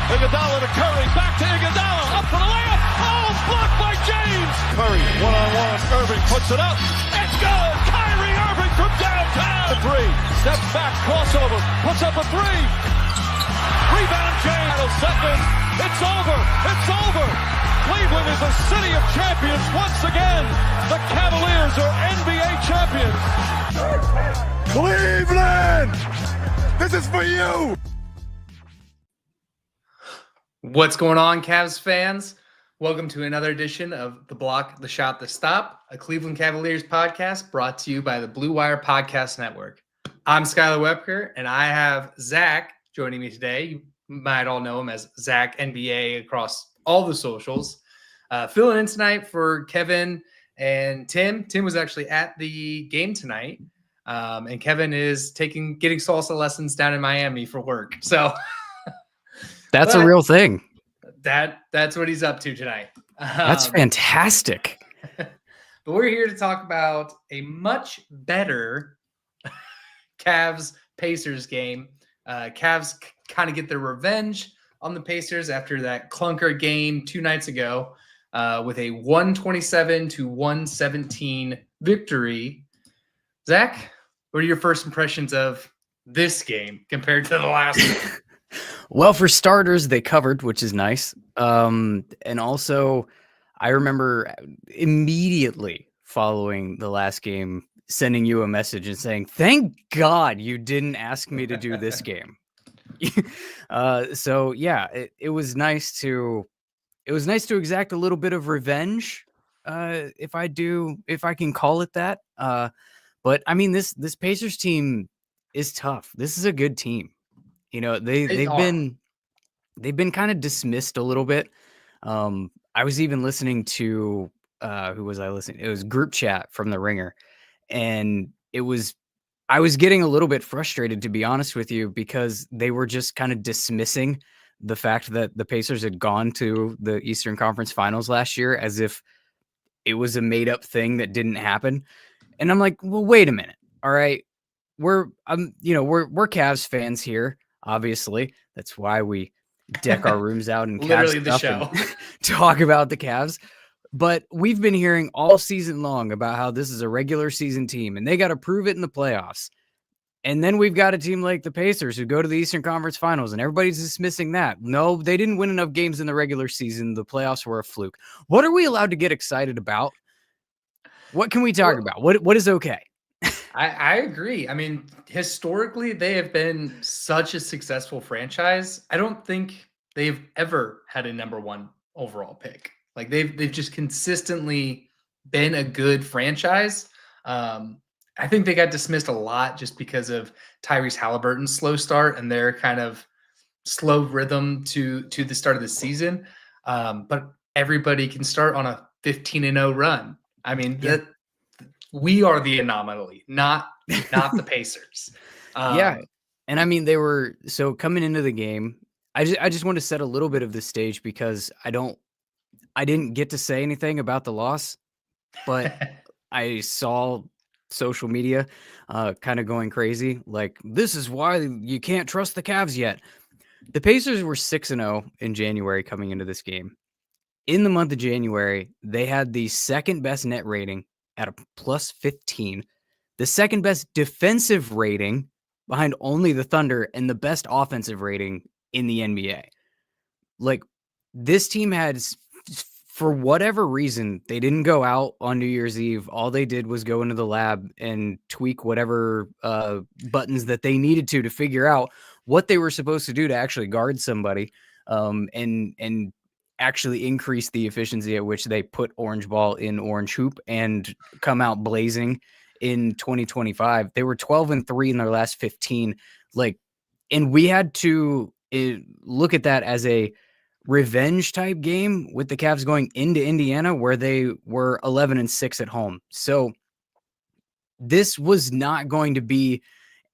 Iguodala to Curry, back to Iguodala, up for the layup. Oh, blocked by James. Curry, one-on-one. Irving puts it up. It's good. Kyrie Irving from downtown. The three, steps back, crossover, puts up a three. Rebound James. Seconds. It's over. It's over. Cleveland is a city of champions once again. The Cavaliers are NBA champions. Cleveland! This is for you! What's going on, Cavs fans? Welcome to another edition of The Block, The Shot, The Stop, a Cleveland Cavaliers podcast brought to you by the Blue Wire Podcast Network. I'm Skylar Webker, and I have Zach joining me today. You might all know him as Zach NBA across all the socials. Filling in tonight for Kevin and Tim. Tim was actually at the game tonight, and Kevin is getting salsa lessons down in Miami for work. So that's a real thing. That's what he's up to tonight. That's fantastic. But we're here to talk about a much better Cavs-Pacers game. Cavs kind of get their revenge on the Pacers after that clunker game 2 nights ago with a 127-117 victory. Zach, what are your first impressions of this game compared to the last one? Well, for starters, they covered, which is nice. And also, I remember immediately following the last game, sending you a message and saying, thank God you didn't ask me to do this game. So yeah, it was nice to exact a little bit of revenge. If I can call it that. But I mean, this Pacers team is tough. This is a good team. You know, they've been kind of dismissed a little bit. I was even listening to who was I listening? It was Group Chat from The Ringer, and I was getting a little bit frustrated, to be honest with you, because they were just kind of dismissing the fact that the Pacers had gone to the Eastern Conference Finals last year as if it was a made up thing that didn't happen. And I'm like, well, wait a minute. All right. We're Cavs fans here. Obviously, that's why we deck our rooms out and literally the show talk about the Cavs. But we've been hearing all season long about how this is a regular season team and they got to prove it in the playoffs. And then we've got a team like the Pacers who go to the Eastern Conference Finals and everybody's dismissing that. No, they didn't win enough games in the regular season. The playoffs were a fluke. What are we allowed to get excited about? What can we talk about? What is okay? I agree. I mean, historically, they have been such a successful franchise. I don't think they've ever had a number 1 overall pick. Like they've just consistently been a good franchise. I think they got dismissed a lot just because of Tyrese Halliburton's slow start and their kind of slow rhythm to the start of the season. But everybody can start on a 15-0 run. I mean, we are the anomaly, not the Pacers. Yeah. And I mean, they were so coming into the game. I just want to set a little bit of the stage because I didn't get to say anything about the loss, but I saw social media kind of going crazy. Like, this is why you can't trust the Cavs yet. The Pacers were 6-0 in January coming into this game. In the month of January, they had the second best net rating at a plus 15, the second best defensive rating behind only the Thunder, and the best offensive rating in the NBA. Like, this team had, for whatever reason, they didn't go out on New Year's Eve. All they did was go into the lab and tweak whatever buttons that they needed to figure out what they were supposed to do to actually guard somebody, and actually increase the efficiency at which they put orange ball in orange hoop and come out blazing in 2025. They were 12-3 in their last 15. And we had to look at that as a revenge type game with the Cavs going into Indiana where they were 11-6 at home. So this was not going to be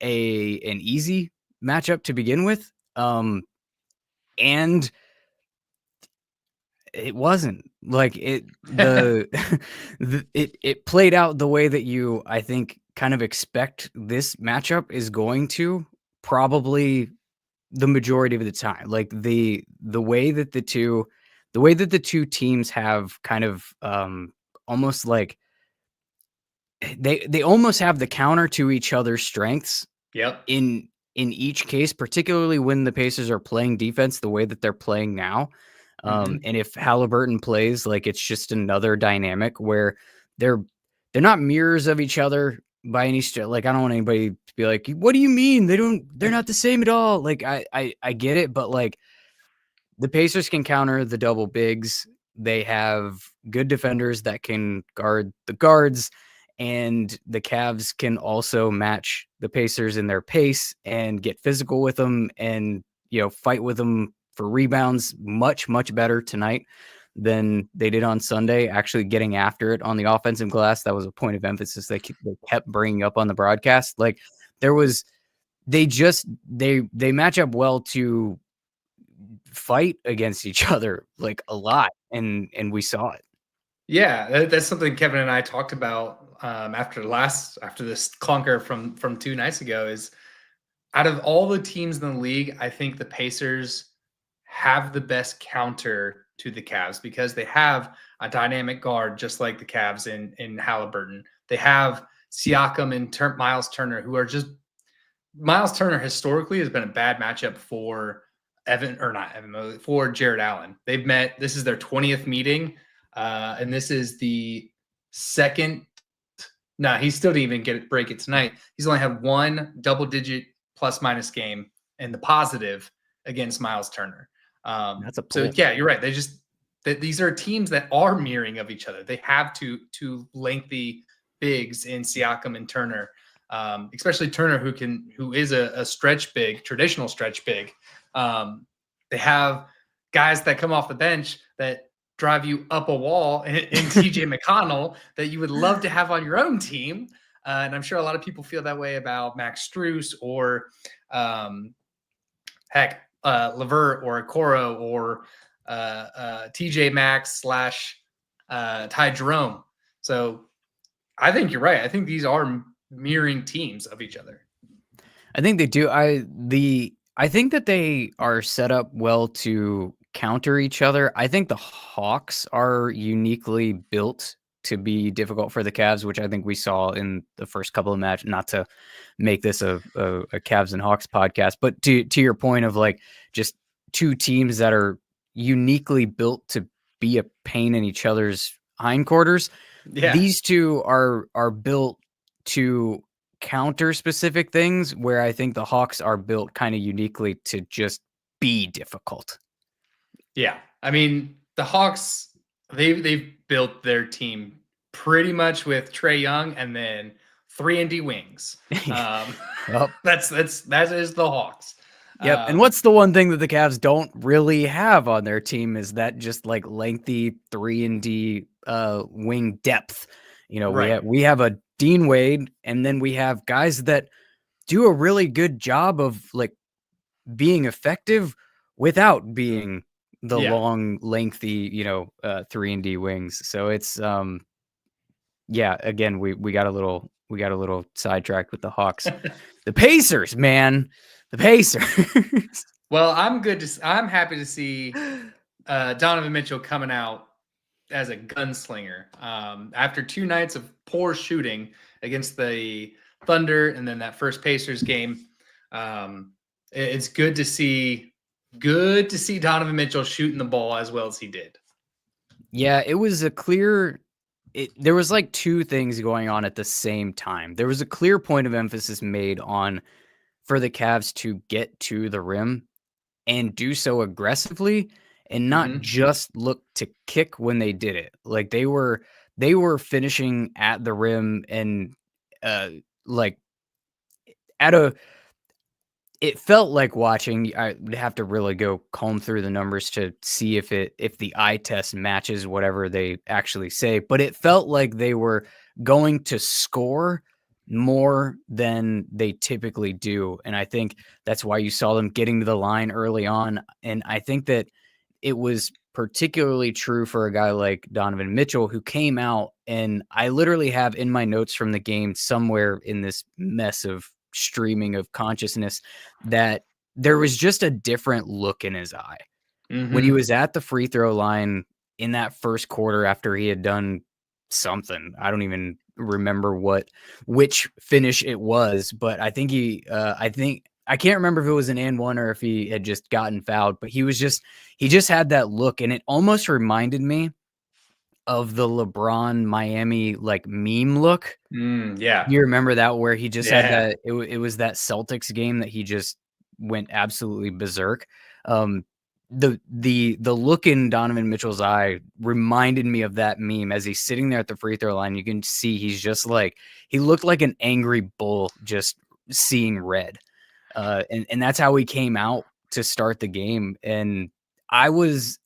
an easy matchup to begin with. And it wasn't like it, it played out the way that you, I think, kind of expect this matchup is going to. Probably the majority of the time. Like the way that the two teams have kind of almost like they almost have the counter to each other's strengths. Yep. In each case, particularly when the Pacers are playing defense the way that they're playing now. And if Halliburton plays, like it's just another dynamic where they're not mirrors of each other by any stretch. Like I don't want anybody to be like, what do you mean? They're not the same at all. Like I get it, but like the Pacers can counter the double bigs. They have good defenders that can guard the guards, and the Cavs can also match the Pacers in their pace and get physical with them and, fight with them for rebounds much, much better tonight than they did on Sunday, actually getting after it on the offensive glass. That was a point of emphasis they kept bringing up on the broadcast. Like they match up well to fight against each other like a lot. And we saw it. Yeah, that's something Kevin and I talked about after this clunker from 2 nights ago. Is out of all the teams in the league, I think the Pacers have the best counter to the Cavs because they have a dynamic guard just like the Cavs in Halliburton. They have Siakam and Miles Turner, who are just Miles Turner historically has been a bad matchup for for Jared Allen. They've met. This is their 20th meeting. And this is the second. No, he still didn't even break it tonight. He's only had one double-digit plus-minus game in the positive against Miles Turner. That's a So pull. yeah, you're right. These are teams that are mirroring of each other. They have two lengthy bigs in Siakam and Turner, especially Turner, who is a stretch big, traditional stretch big. They have guys that come off the bench that drive you up a wall in TJ McConnell that you would love to have on your own team. And I'm sure a lot of people feel that way about Max Strus or LeVert or Okoro or TJ Maxx / Ty Jerome. So I think you're right. I think these are mirroring teams of each other. I think they do. I think that they are set up well to counter each other. I think the Hawks are uniquely built to be difficult for the Cavs, which I think we saw in the first couple of matches. Not to make this a Cavs and Hawks podcast, but to your point of like just two teams that are uniquely built to be a pain in each other's hindquarters. Yeah. These two are built to counter specific things, where I think the Hawks are built kind of uniquely to just be difficult. Yeah. I mean, the Hawks, they've built their team pretty much with Trae Young and then 3-and-D wings. Yep. That is the Hawks. Yep. And what's the one thing that the Cavs don't really have on their team is that just like lengthy 3-and-D wing depth. Right. We have a Dean Wade, and then we have guys that do a really good job of like being effective without being the long, lengthy, 3-and-D wings. So it's again, we got a little sidetracked with the Hawks. The Pacers, man. The Pacers. Well, I'm happy to see Donovan Mitchell coming out as a gunslinger after 2 nights of poor shooting against the Thunder and then that first Pacers game. It's good to see Donovan Mitchell shooting the ball as well as he did. Yeah, it was there was like 2 things going on at the same time. There was a clear point of emphasis made on for the Cavs to get to the rim and do so aggressively and not just look to kick when they did it. Like they were finishing at the rim and it felt like watching. I would have to really go comb through the numbers to see if the eye test matches whatever they actually say, but it felt like they were going to score more than they typically do. And I think that's why you saw them getting to the line early on. And I think that it was particularly true for a guy like Donovan Mitchell, who came out, and I literally have in my notes from the game somewhere in this mess of streaming of consciousness that there was just a different look in his eye. Mm-hmm. When he was at the free throw line in that first quarter after he had done something, I don't even remember which finish it was, but I think I can't remember if it was an and one or if he had just gotten fouled, but he just had that look, and it almost reminded me of the LeBron Miami like meme look. Yeah. You remember that where he just had that it was that Celtics game that he just went absolutely berserk. The look in Donovan Mitchell's eye reminded me of that meme as he's sitting there at the free throw line. You can see he's just like, he looked like an angry bull just seeing red. And that's how he came out to start the game. And I was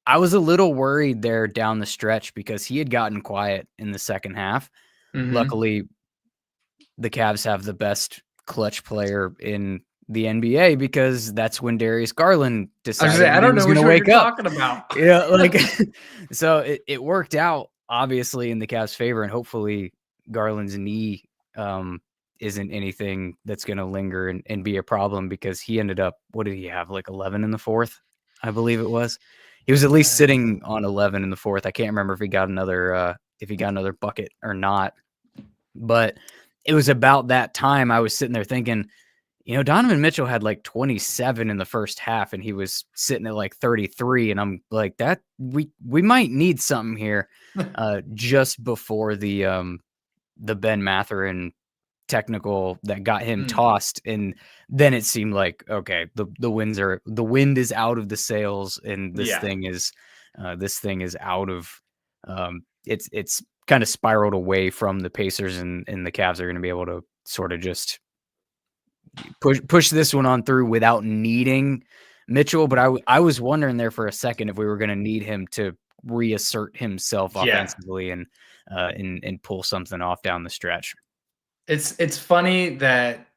a little worried there down the stretch because he had gotten quiet in the second half. Mm-hmm. Luckily, the Cavs have the best clutch player in the NBA because that's when Darius Garland decided I don't know going to wake up. Talking about. Yeah, like so it worked out obviously in the Cavs' favor, and hopefully Garland's knee isn't anything that's going to linger and be a problem because he ended up, what did he have, like 11 in the fourth, I believe it was. He was at least sitting on 11 in the fourth. I can't remember if he got another bucket or not, but it was about that time I was sitting there thinking, Donovan Mitchell had like 27 in the first half and he was sitting at like 33. And I'm like, that we might need something here just before the Ben Mathurin technical that got him tossed. And then it seemed like, okay, the wind is out of the sails and this thing is out of, it's kind of spiraled away from the Pacers and the Cavs are going to be able to sort of just push this one on through without needing Mitchell. But I was wondering there for a second if we were going to need him to reassert himself offensively and pull something off down the stretch. It's funny that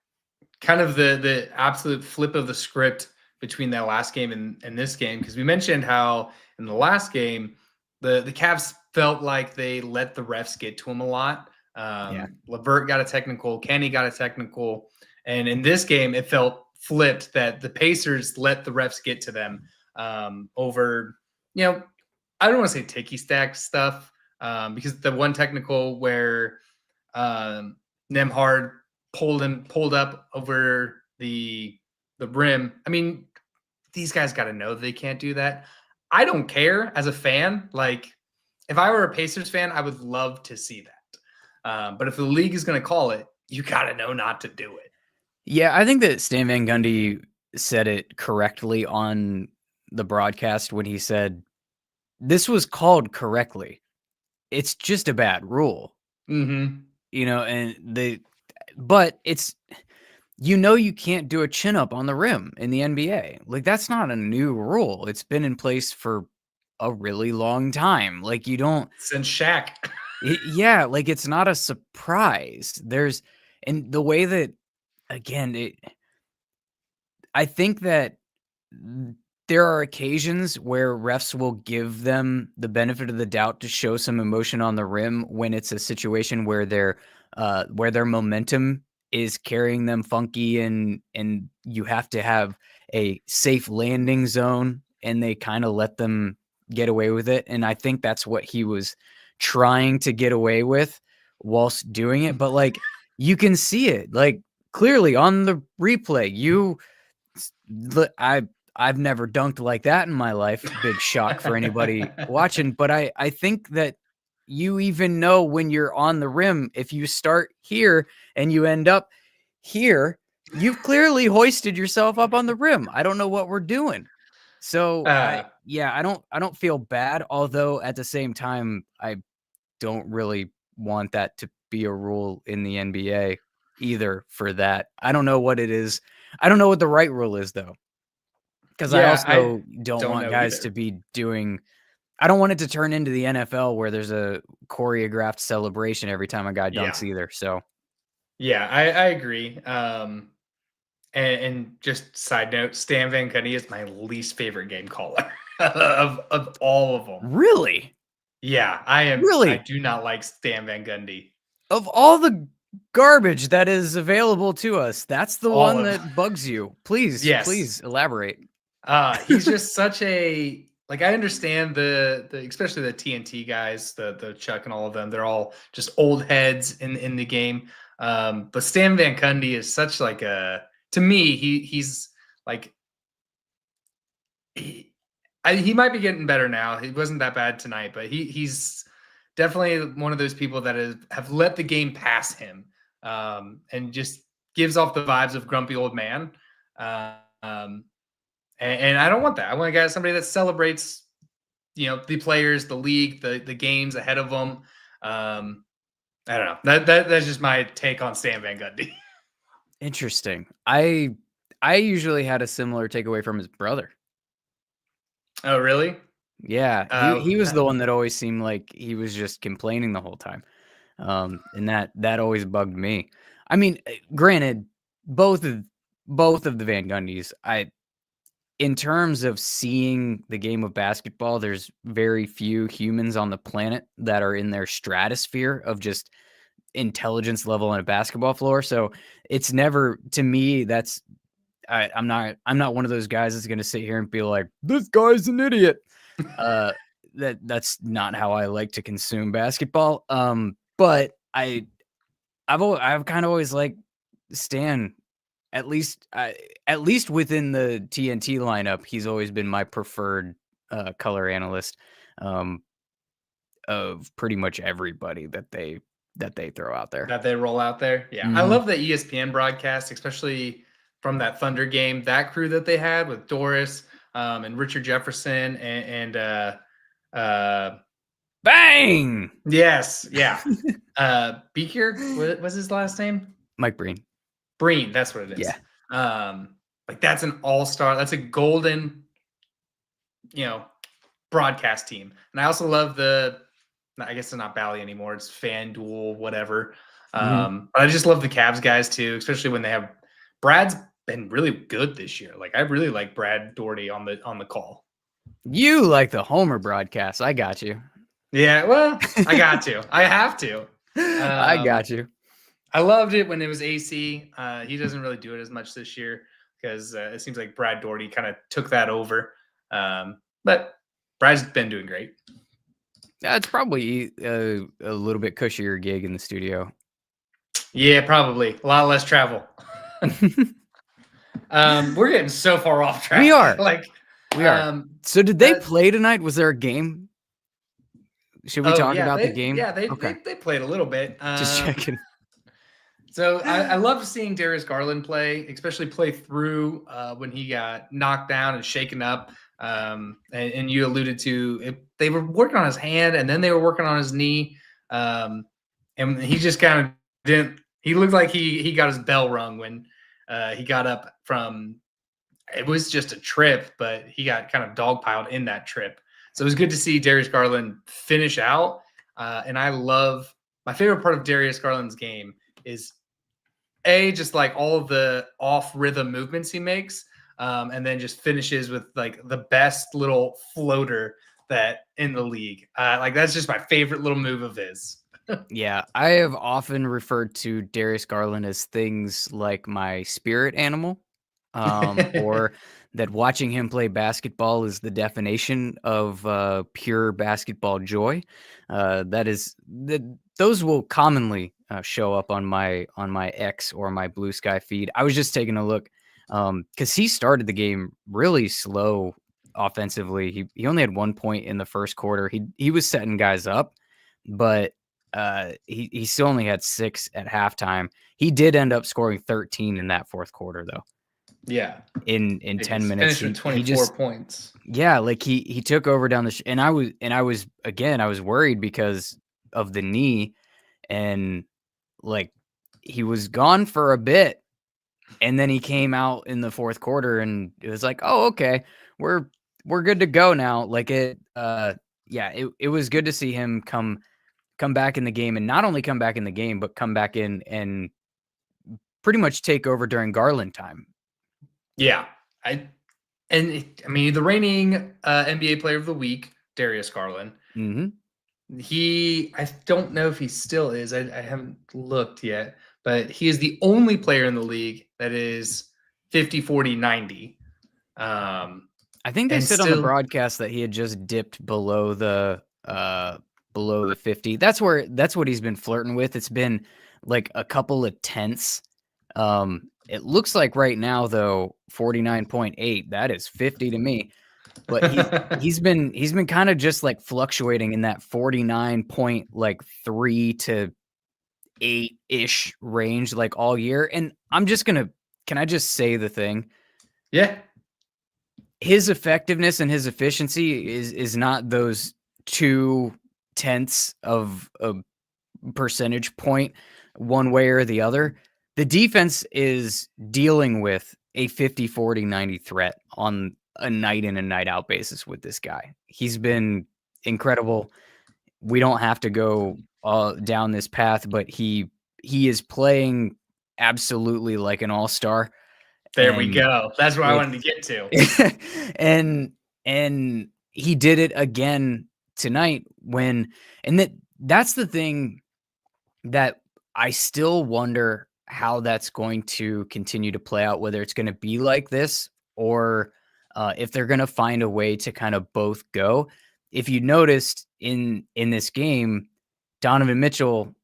kind of the absolute flip of the script between that last game and this game, because we mentioned how in the last game the Cavs felt like they let the refs get to him a lot. LeVert got a technical, Kenny got a technical, and in this game it felt flipped that the Pacers let the refs get to them over, I don't want to say ticky stack stuff because the one technical where Nembhard pulled up over the rim. I mean, these guys got to know they can't do that. I don't care as a fan. Like, if I were a Pacers fan, I would love to see that. But if the league is going to call it, you got to know not to do it. Yeah, I think that Stan Van Gundy said it correctly on the broadcast when he said, this was called correctly. It's just a bad rule. Mm-hmm. But it's, you can't do a chin up on the rim in the NBA. Like, that's not a new rule. It's been in place for a really long time. Like, you don't since Shaq. Like, it's not a surprise. And the way that, again, I think that there are occasions where refs will give them the benefit of the doubt to show some emotion on the rim when it's a situation where their momentum is carrying them funky and you have to have a safe landing zone and they kind of let them get away with it. And I think that's what he was trying to get away with whilst doing it. But like, you can see it like clearly on the replay. I've never dunked like that in my life. Big shock for anybody watching. But I think that you even know when you're on the rim, if you start here and you end up here, you've clearly hoisted yourself up on the rim. I don't know what we're doing. So I don't feel bad. Although at the same time, I don't really want that to be a rule in the NBA either for that. I don't know what it is. I don't know what the right rule is though. Because I also don't want guys to be doing, I don't want it to turn into the NFL where there's a choreographed celebration every time a guy dunks either. So, yeah, I agree. And just side note, Stan Van Gundy is my least favorite game caller of all of them. Really? Yeah, I am. Really? I do not like Stan Van Gundy. Of all the garbage that is available to us. That's the All one of- that bugs you. Please, Yes. please elaborate. He's just such a like. I understand the especially the TNT guys, the Chuck and all of them. They're all just old heads in the game. But Stan Van Gundy is such like a to me. He's like he might be getting better now. He wasn't that bad tonight, but he's definitely one of those people that have let the game pass him, and just gives off the vibes of grumpy old man. And I don't want that. I want to get somebody that celebrates, the players, the league, the games ahead of them. I don't know. That's just my take on Stan Van Gundy. Interesting. I usually had a similar takeaway from his brother. Oh, really? Yeah, he was the one that always seemed like he was just complaining the whole time, and that always bugged me. I mean, granted, both of the Van Gundys, in terms of seeing the game of basketball, there's very few humans on the planet that are in their stratosphere of just intelligence level on a basketball floor. So it's never, to me, I'm not one of those guys that's going to sit here and be like, this guy's an idiot. That's not how I like to consume basketball. But I've kind of always liked Stan. At least within the TNT lineup, he's always been my preferred color analyst of pretty much everybody that they throw out there. That they roll out there. Yeah. I love the ESPN broadcast, especially from that Thunder game, that crew that they had with Doris and Richard Jefferson and Bang! yes. Yeah. Beaker, what was his last name? Mike Breen. Breen, that's what it is. Yeah. Like that's an all-star. That's a golden, broadcast team. And I also love I guess it's not Bally anymore. It's FanDuel, whatever. But I just love the Cavs guys too, especially when they have Brad's been really good this year. Like I really like Brad Doherty on the call. You like the Homer broadcast. I got you. Yeah, well, I got to. I have to. I got you. I loved it when it was AC. He doesn't really do it as much this year because it seems like Brad Doherty kind of took that over. But Brad's been doing great. Yeah, it's probably a little bit cushier gig in the studio. Yeah, probably. A lot less travel. We're getting so far off track. We are. We are. So did they play tonight? Was there a game? Should we talk about the game? Yeah, they played a little bit. Just checking. So I love seeing Darius Garland play, especially play through when he got knocked down and shaken up. And you alluded to it, they were working on his hand and then they were working on his knee. And he just kind of didn't. He looked like he got his bell rung when he got up from. It was just a trip, but he got kind of dogpiled in that trip. So it was good to see Darius Garland finish out. And I love my favorite part of Darius Garland's game is just like all of the off rhythm movements he makes. And then just finishes with like the best little floater that in the league. Like that's just my favorite little move of his. Yeah, I have often referred to Darius Garland as things like my spirit animal, or that watching him play basketball is the definition of pure basketball joy. Those will commonly show up on my X or my Blue Sky feed. I was just taking a look because he started the game really slow offensively. He only had 1 point in the first quarter. He was setting guys up, but he still only had 6 at halftime. He did end up scoring 13 in that fourth quarter, though. Yeah, in 10 minutes, he 24 points. Yeah, like he took over down the and I was worried because of the knee, and like he was gone for a bit, and then he came out in the fourth quarter, and it was like, oh, okay, we're good to go now. Like it was good to see him come back in the game, and not only come back in the game, but come back in and pretty much take over during Garland time. Yeah, I mean the reigning NBA Player of the Week, Darius Garland. Mm-hmm. I don't know if he still is. I haven't looked yet, but he is the only player in the league that is 50, 40, 90. I think they And said on the still- broadcast that he had just dipped below the 50. That's what he's been flirting with. It's been like a couple of tenths. It looks like right now though 49.8. That is 50 to me. But he's been kind of just like fluctuating in that 49.3 to 8-ish range like all year. And can I just say the thing? Yeah. His effectiveness and his efficiency is not those 0.2 of a percentage point one way or the other. The defense is dealing with a 50, 40, 90 threat on a night in and night out basis with this guy. He's been incredible. We don't have to go down this path, but he is playing absolutely like an all-star. There we go. That's what I wanted to get to. and he did it again tonight that's the thing that I still wonder how that's going to continue to play out, whether it's going to be like this or if they're going to find a way to kind of both go. If you noticed in this game, Donovan Mitchell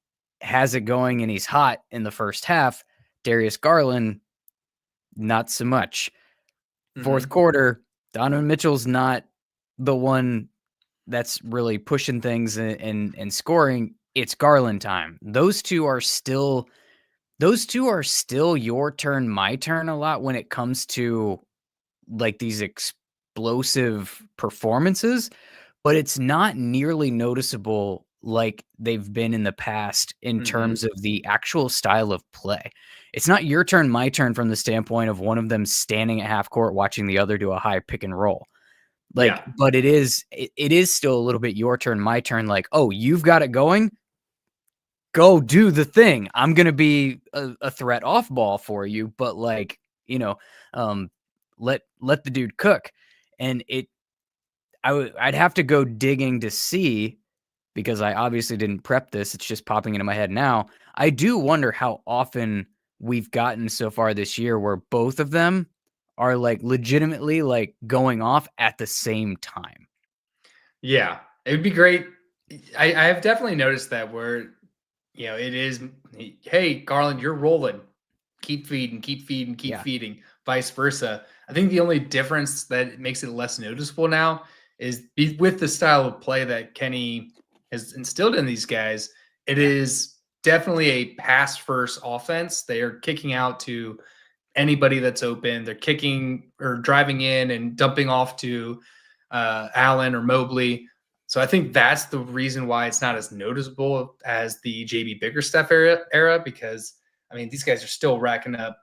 has it going and he's hot in the first half. Darius Garland, not so much. Fourth quarter, Donovan Mitchell's not the one that's really pushing things and scoring. It's Garland time. Those two are still your turn, my turn a lot when it comes to like these explosive performances, but it's not nearly noticeable like they've been in the past in terms of the actual style of play. It's not your turn, my turn from the standpoint of one of them standing at half court watching the other do a high pick and roll. But it is still a little bit your turn, my turn. Like, oh, you've got it going. Go do the thing. I'm going to be a threat off ball for you, but like, let the dude cook. And I'd have to go digging to see, because I obviously didn't prep this. It's just popping into my head now. I do wonder how often we've gotten so far this year where both of them are like legitimately like going off at the same time. Yeah, it would be great. I have definitely noticed that where, it is, hey, Garland, you're rolling. Keep feeding, feeding, vice versa. I think the only difference that makes it less noticeable now is with the style of play that Kenny has instilled in these guys. It is definitely a pass first offense. They are kicking out to anybody that's open. They're kicking or driving in and dumping off to Allen or Mobley. So I think that's the reason why it's not as noticeable as the JB Bickerstaff era, because I mean, these guys are still racking up,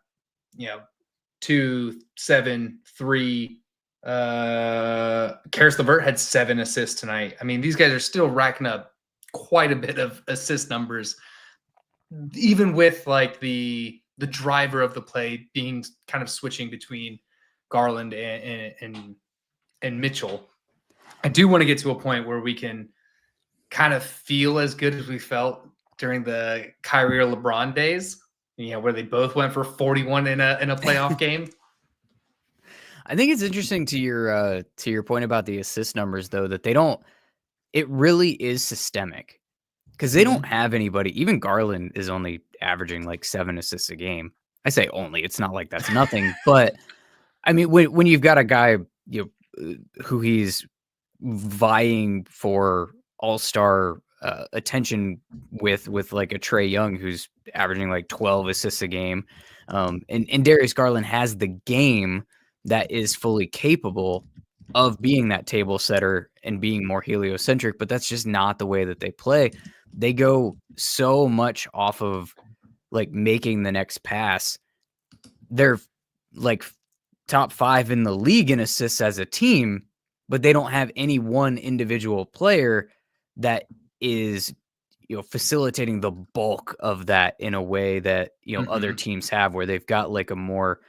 2, 7, 3. Karis LeVert had 7 assists tonight. I mean, these guys are still racking up quite a bit of assist numbers, even with like the driver of the play being kind of switching between Garland and Mitchell. I do want to get to a point where we can kind of feel as good as we felt during the Kyrie or LeBron days, where they both went for 41 in a playoff game. I think it's interesting to your point about the assist numbers, though, that it really is systemic, because they don't have anybody. Even Garland is only averaging like 7 assists a game. I say only, it's not like that's nothing, but I mean, when you've got a guy, who he's vying for all-star attention with like a Trae Young, who's averaging like 12 assists a game. And Darius Garland has the game that is fully capable of being that table setter and being more heliocentric, but that's just not the way that they play. They go so much off of like making the next pass. They're like top 5 in the league in assists as a team, but they don't have any one individual player that is, facilitating the bulk of that in a way that, other teams have, where they've got like a more,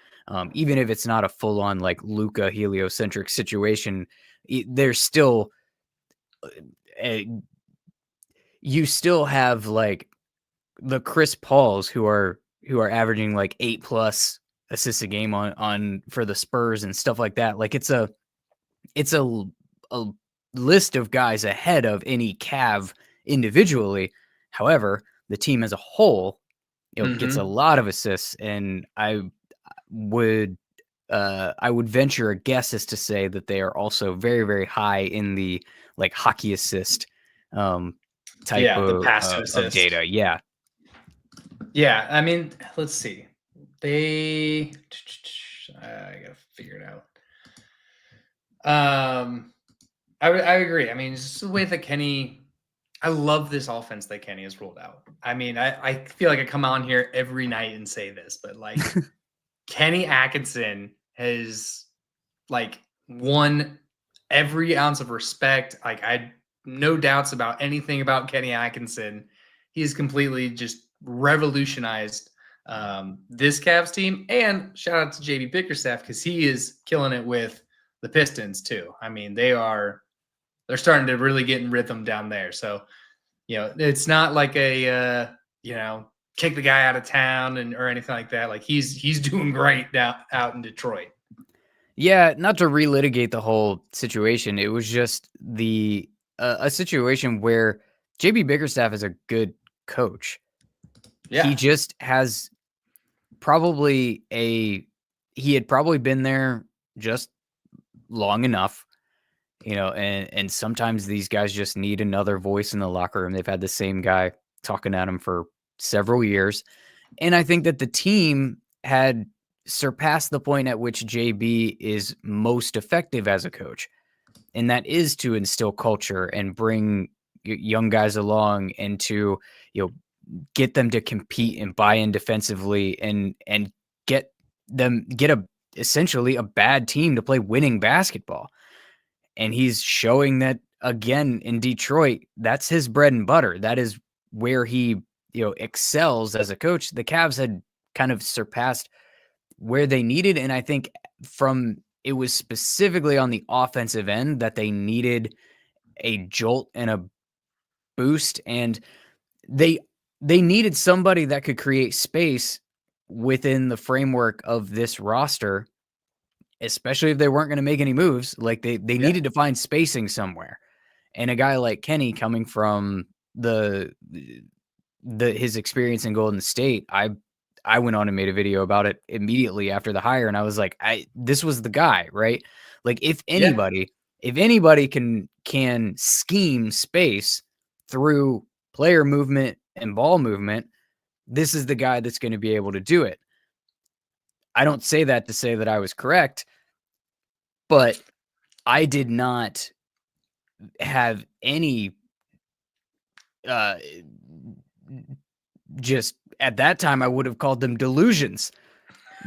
even if it's not a full on like Luka heliocentric situation, there's still you still have like the Chris Pauls who are averaging like 8+ assists a game on for the Spurs and stuff like that. Like it's a list of guys ahead of any Cav individually. However, the team as a whole, gets a lot of assists, and I would venture a guess as to say that they are also very, very high in the like hockey assist type the passive of assist data. Yeah. Yeah, I mean, let's see. I gotta figure it out. I agree. I mean, just the way that Kenny, I love this offense that Kenny has rolled out. I mean, I feel like I come on here every night and say this, but like Kenny Atkinson has like won every ounce of respect. Like I had no doubts about anything about Kenny Atkinson. He's completely just revolutionized this Cavs team. And shout out to JB Bickerstaff because he is killing it with the Pistons too. I mean, they're starting to really get in rhythm down there. So, it's not like a kick the guy out of town or anything like that. Like he's doing great now out in Detroit. Yeah, not to relitigate the whole situation. It was just a situation where JB Bickerstaff is a good coach. Yeah. He just has he had probably been there just long enough, and sometimes these guys just need another voice in the locker room. They've had the same guy talking at them for several years. And I think that the team had surpassed the point at which JB is most effective as a coach. And that is to instill culture and bring young guys along and to, get them to compete and buy in defensively and get essentially a bad team to play winning basketball. And he's showing that again in Detroit. That's his bread and butter. That is where he, excels as a coach. The Cavs had kind of surpassed where they needed. And I think it was specifically on the offensive end that they needed a jolt and a boost. And they needed somebody that could create space within the framework of this roster, especially if they weren't going to make any moves. Like they needed to find spacing somewhere. And a guy like Kenny coming from his experience in Golden State, I went on and made a video about it immediately after the hire. And I was like, this was the guy, right? Like if anybody can scheme space through player movement and ball movement, this is the guy that's going to be able to do it. I don't say that to say that I was correct, but I did not have any just at that time, I would have called them delusions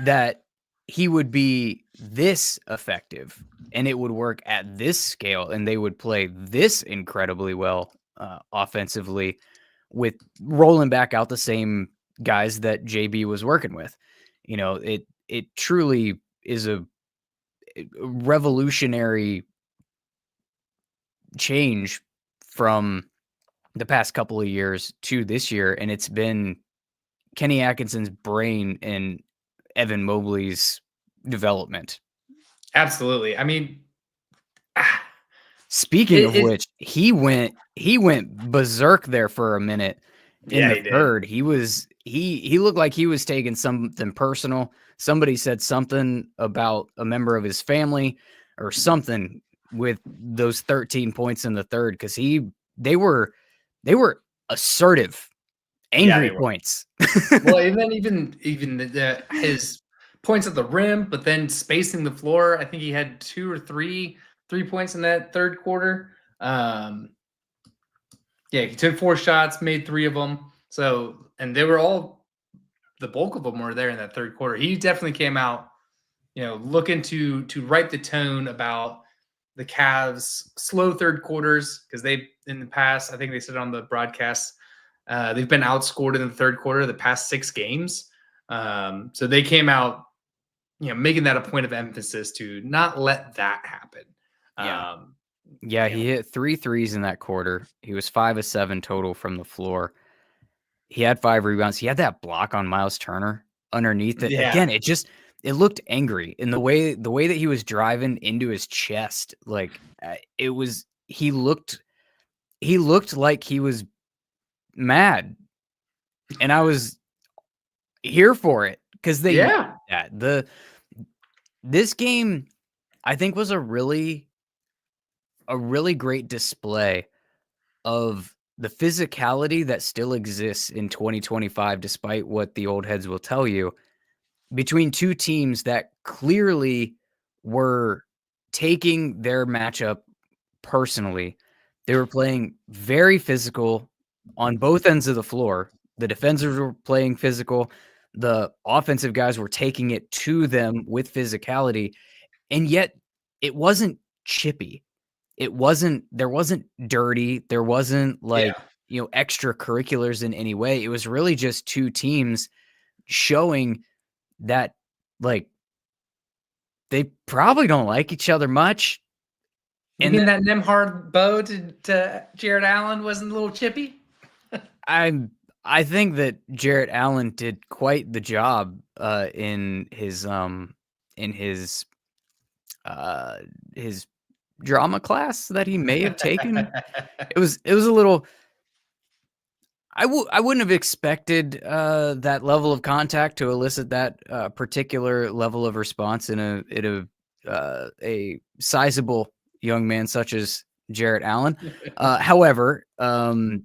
that he would be this effective and it would work at this scale and they would play this incredibly well offensively with rolling back out the same guys that JB was working with. It truly is a revolutionary change from the past couple of years to this year. And it's been Kenny Atkinson's brain and Evan Mobley's development. Absolutely. I mean, speaking of which, he went berserk there for a minute in the third. He looked like he was taking something personal. Somebody said something about a member of his family or something with those 13 points in the third, because they were assertive, angry points. Well, and then even his points at the rim, but then spacing the floor. I think he had 2 or 3 points in that third quarter. He took 4 shots, made 3 of them. So, and they were all, the bulk of them were there in that third quarter. He definitely came out, looking to write the tone about the Cavs' slow third quarters, because they, in the past, I think they said on the broadcast, they've been outscored in the third quarter the past 6 games. So they came out, making that a point of emphasis to not let that happen. Yeah, he hit 3 threes in that quarter. He was 5 of 7 total from the floor. He had 5 rebounds. He had that block on Miles Turner underneath it. Yeah. Again, it looked angry in the way that he was driving into his chest. Like it was he looked like he was mad. And I was here for it because they needed that. This game I think was a really great display of the physicality that still exists in 2025, despite what the old heads will tell you, between two teams that clearly were taking their matchup personally. They were playing very physical on both ends of the floor. The defenders were playing physical. The offensive guys were taking it to them with physicality. And yet it wasn't chippy. There wasn't dirty. There wasn't like, extracurriculars in any way. It was really just two teams showing that like they probably don't like each other much. And then that Nembhard bow to Jarrett Allen wasn't a little chippy? I think that Jarrett Allen did quite the job in his drama class that he may have taken. It was a little. I wouldn't have expected that level of contact to elicit that particular level of response in a sizable young man such as Jarrett Allen. However, I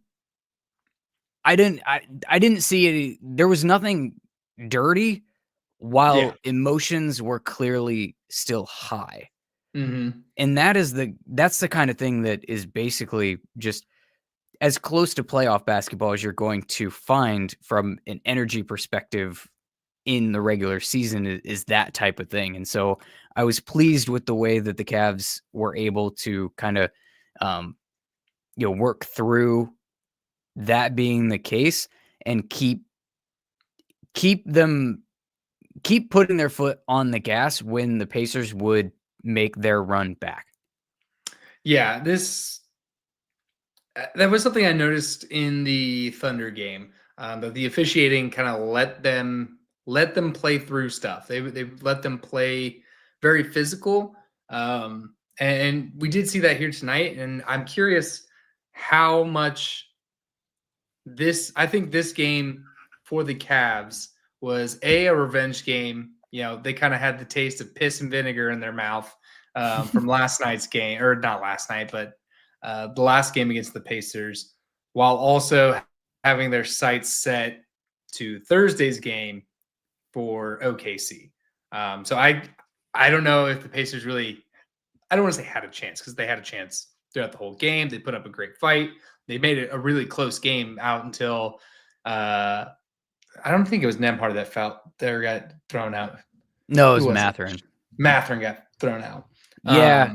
didn't see any. There was nothing dirty, while emotions were clearly still high. Mm-hmm. And that's the kind of thing that is basically just as close to playoff basketball as you're going to find from an energy perspective in the regular season is that type of thing. And so I was pleased with the way that the Cavs were able to kind of, work through that being the case and keep putting their foot on the gas when the Pacers would make their run back. Yeah, that was something I noticed in the Thunder game. That the officiating kind of let them play through stuff. They let them play very physical, and we did see that here tonight. And I'm curious how much I think this game for the Cavs was a revenge game. They kind of had the taste of piss and vinegar in their mouth from last night's game, or not last night, but the last game against the Pacers, while also having their sights set to Thursday's game for OKC. So I don't know if the Pacers really, I don't want to say had a chance, because they had a chance throughout the whole game. They put up a great fight. They made it a really close game out until I don't think it was Nembhard that got thrown out. No, it was Mathurin. Mathurin got thrown out. Yeah,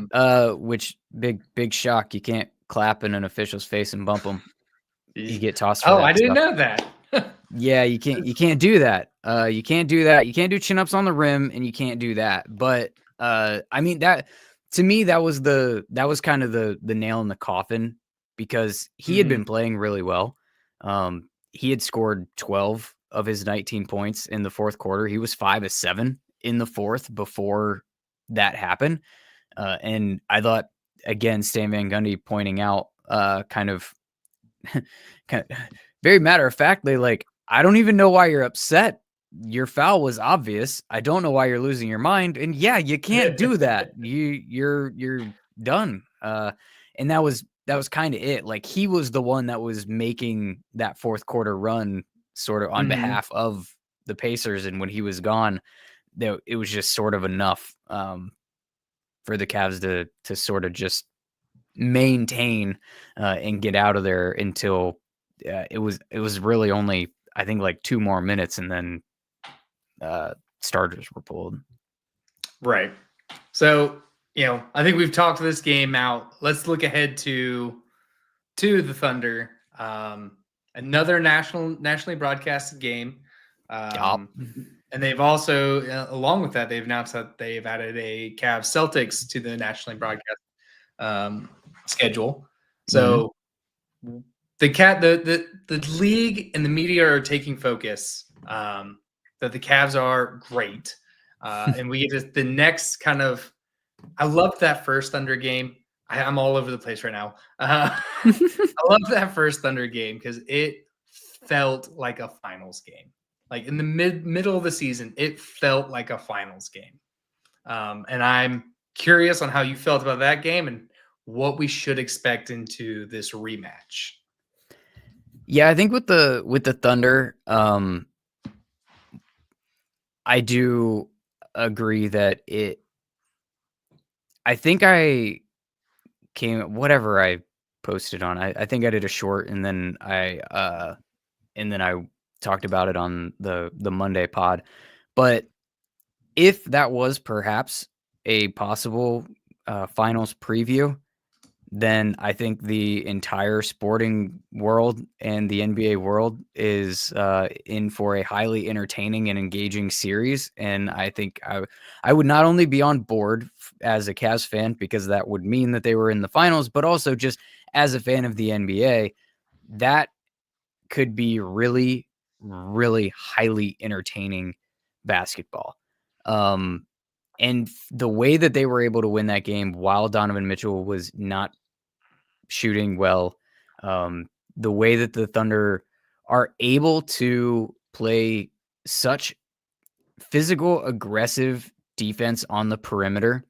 which big shock. You can't clap in an official's face and bump them. You get tossed. For I didn't know that. Yeah, you can't do that. You can't do that. You can't do chin ups on the rim, and you can't do that. But I mean, that to me, that was kind of the nail in the coffin, because he had been playing really well. He had scored 12 of his 19 points in the fourth quarter. He was 5 of 7 in the fourth before that happened. And I thought, again, Stan Van Gundy pointing out kind of very matter of factly, like, I don't even know why you're upset. Your foul was obvious. I don't know why you're losing your mind. And yeah, you can't do that. You're done. And that was kind of it. Like, he was the one that was making that fourth quarter run sort of on behalf of the Pacers. And when he was gone, it was just sort of enough for the Cavs to sort of just maintain and get out of there until it was really only, I think, like 2 more minutes, and then starters were pulled. Right. So, I think we've talked this game out. Let's look ahead to the Thunder. Another nationally broadcasted game. And they've also, along with that, they've announced that they've added a Cavs Celtics to the nationally broadcast schedule. So the league and the media are taking focus that the Cavs are great. And we get the next kind of – I love that first Thunder game. I'm all over the place right now. I love that first Thunder game because it felt like a finals game. Like in the middle of the season, it felt like a finals game. And I'm curious on how you felt about that game and what we should expect into this rematch. Yeah, I think with the Thunder, I do agree that I think I whatever I posted on. I think I did a short, and then I talked about it on the Monday pod. But if that was perhaps a possible finals preview, then I think the entire sporting world and the NBA world is in for a highly entertaining and engaging series. And I think I would not only be on board as a Cavs fan, because that would mean that they were in the finals, but also just as a fan of the NBA, that could be really, really highly entertaining basketball. And the way that they were able to win that game while Donovan Mitchell was not shooting well, the way that the Thunder are able to play such physical, aggressive defense on the perimeter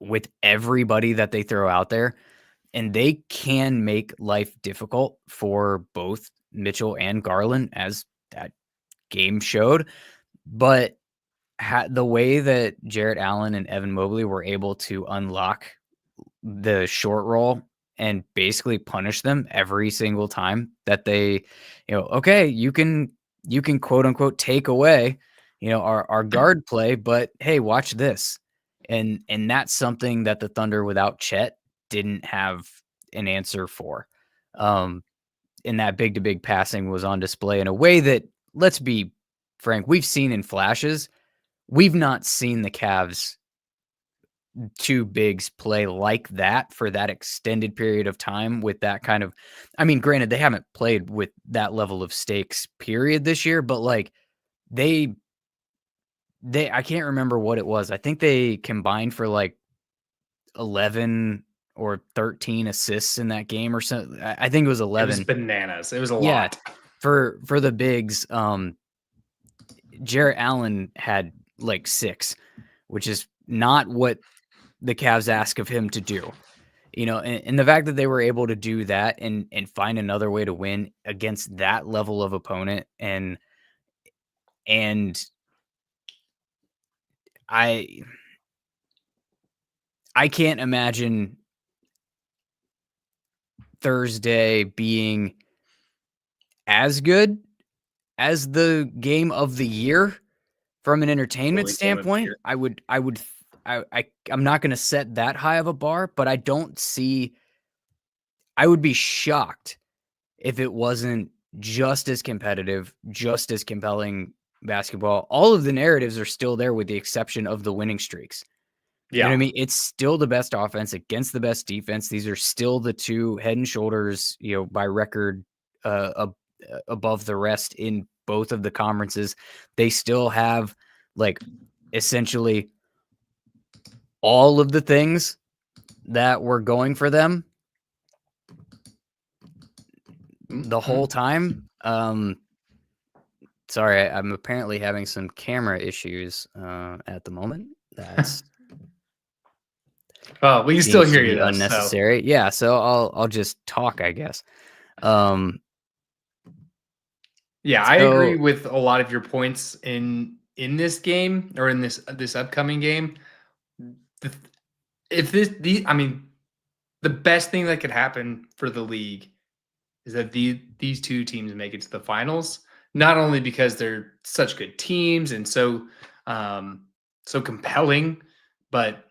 with everybody that they throw out there, and they can make life difficult for both Mitchell and Garland, as that game showed. But the way that Jarrett Allen and Evan Mobley were able to unlock the short roll and basically punish them every single time that they, okay, you can quote unquote take away, our guard play, but hey, watch this. And that's something that the Thunder without Chet didn't have an answer for. And that big to big passing was on display in a way that, let's be frank, we've seen in flashes. We've not seen the Cavs two bigs play like that for that extended period of time with that kind of, I mean, granted, they haven't played with that level of stakes period this year, but like they I can't remember what it was. I think they combined for like 11 or 13 assists in that game or something. I think it was 11. It was bananas. It was a lot. lot. For the bigs, Jarrett Allen had like 6, which is not what the Cavs ask of him to do. And the fact that they were able to do that and find another way to win against that level of opponent, and I can't imagine Thursday being as good as the game of the year from an entertainment standpoint. I'm not going to set that high of a bar, but I would be shocked if it wasn't just as competitive, just as compelling basketball. All of the narratives are still there with the exception of the winning streaks. Yeah. You know what I mean? It's still the best offense against the best defense. These are still the two head and shoulders, by record above the rest in both of the conferences. They still have like essentially all of the things that were going for them the whole time. Sorry, I'm apparently having some camera issues at the moment. That's we can still hear you though, unnecessary. So. Yeah, so I'll just talk, I guess. Yeah, I agree with a lot of your points in this game, or in this upcoming game. The best thing that could happen for the league is that these two teams make it to the finals, not only because they're such good teams and so compelling, but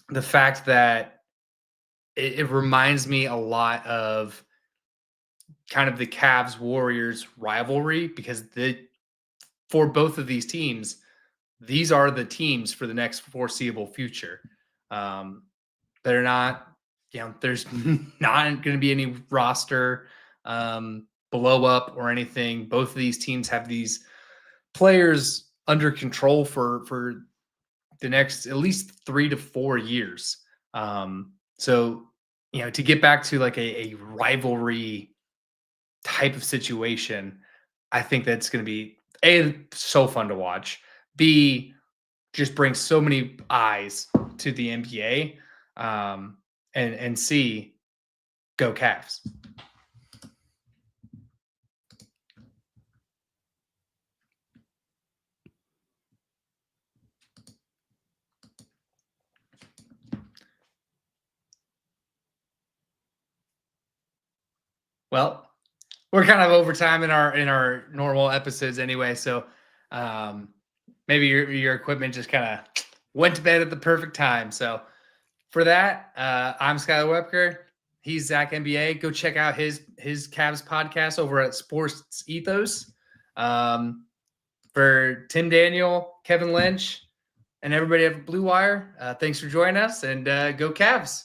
the fact that it reminds me a lot of kind of the Cavs Warriors rivalry, because for both of these teams, these are the teams for the next foreseeable future. They're not, there's not going to be any roster blow up or anything. Both of these teams have these players under control for the next at least 3 to 4 years. So, to get back to like a rivalry type of situation, I think that's going to be so fun to watch. B, just brings so many eyes to the NBA. And C, go Cavs. Well, we're kind of over time in our normal episodes anyway, so maybe your equipment just kind of went to bed at the perfect time. So for that, I'm Skylar Webker. He's Zach NBA. Go check out his Cavs podcast over at Sports Ethos. For Tim Daniel, Kevin Lynch, and everybody at Blue Wire, thanks for joining us, and go Cavs.